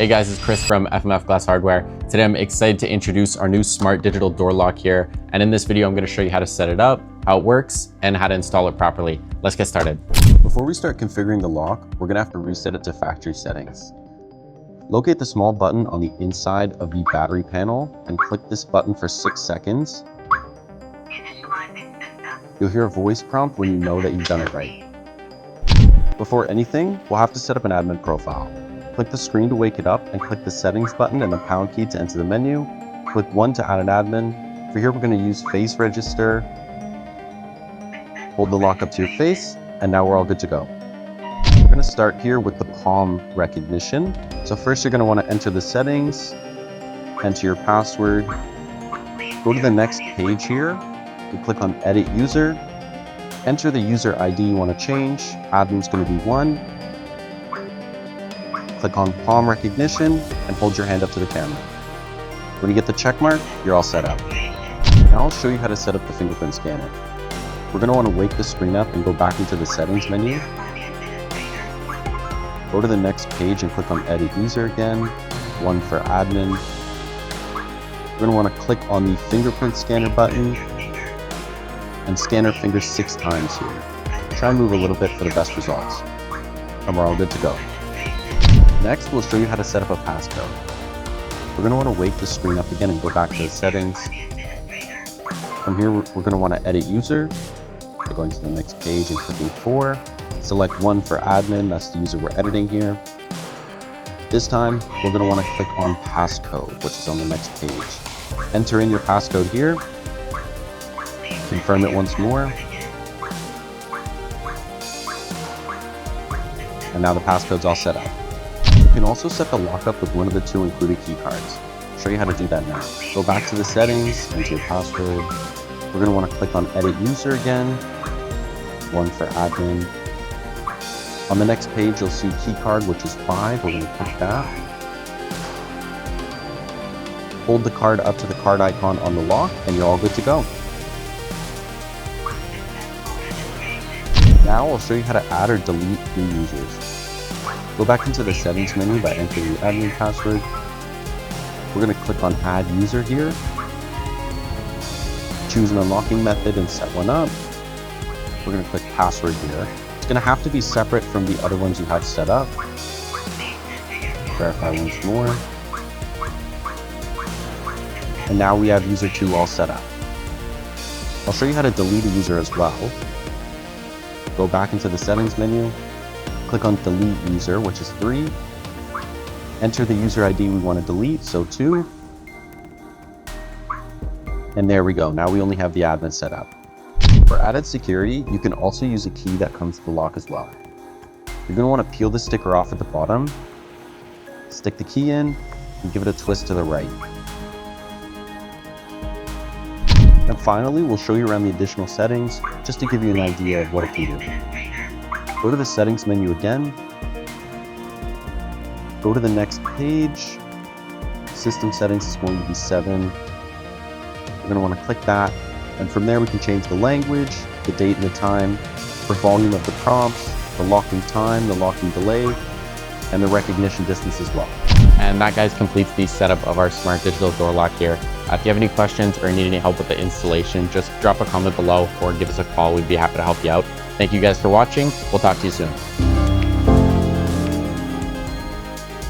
Hey guys, it's Chris from FMF Glass Hardware. Today I'm excited to introduce our new smart digital door lock here. And in this video, I'm going to show you how to set it up, how it works, and how to install it properly. Let's get started. Before we start configuring the lock, we're going to have to reset it to factory settings. Locate the small button on the inside of the battery panel and click this button for 6 seconds. You'll hear a voice prompt when you know that you've done it right. Before anything, we'll have to set up an admin profile. Click the screen to wake it up and click the settings button and the pound key to enter the menu. Click 1 to add an admin. For here, we're going to use face register. Hold the lock up to your face, and now we're all good to go. We're going to start here with the palm recognition. So first, you're going to want to enter the settings, enter your password, go to the next page here, you click on edit user, enter the user ID you want to change, admin's going to be 1. Click on palm recognition and hold your hand up to the camera. When you get the check mark, you're all set up. Now I'll show you how to set up the fingerprint scanner. We're going to want to wake the screen up and go back into the settings menu. Go to the next page and click on edit user again, 1 for admin. We're going to want to click on the fingerprint scanner button and scan our fingers 6 times here. Try and move a little bit for the best results. And we're all good to go. Next, we'll show you how to set up a passcode. We're going to want to wake the screen up again and go back to the settings. From here, we're going to want to edit user. By going to the next page and clicking 4. Select 1 for admin, that's the user we're editing here. This time, we're going to want to click on passcode, which is on the next page. Enter in your passcode here. Confirm it once more. And now the passcode's all set up. You can also set the lock up with one of the 2 included key cards. I'll show you how to do that now. Go back to the settings, enter your password. We're going to want to click on edit user again, 1 for admin. On the next page, you'll see key card, which is 5. We're going to click that. Hold the card up to the card icon on the lock, and you're all good to go. Now I'll show you how to add or delete new users. Go back into the settings menu by entering your admin password. We're going to click on add user here. Choose an unlocking method and set one up. We're going to click password here. It's going to have to be separate from the other ones you have set up. Verify once more. And now we have user 2 all set up. I'll show you how to delete a user as well. Go back into the settings menu. Click on delete user, which is 3. Enter the user ID we want to delete, so 2. And there we go. Now we only have the admin set up. For added security, you can also use a key that comes with the lock as well. You're going to want to peel the sticker off at the bottom, stick the key in, and give it a twist to the right. And finally, we'll show you around the additional settings, just to give you an idea of what it can do. Go to the settings menu again. Go to the next page. System settings is going to be 7. We're going to want to click that. And from there we can change the language, the date and the time, the volume of the prompts, the locking time, the locking delay, and the recognition distance as well. And that, guys, completes the setup of our smart digital door lock here. If you have any questions or need any help with the installation, just drop a comment below or give us a call. We'd be happy to help you out. Thank you guys for watching. We'll talk to you soon.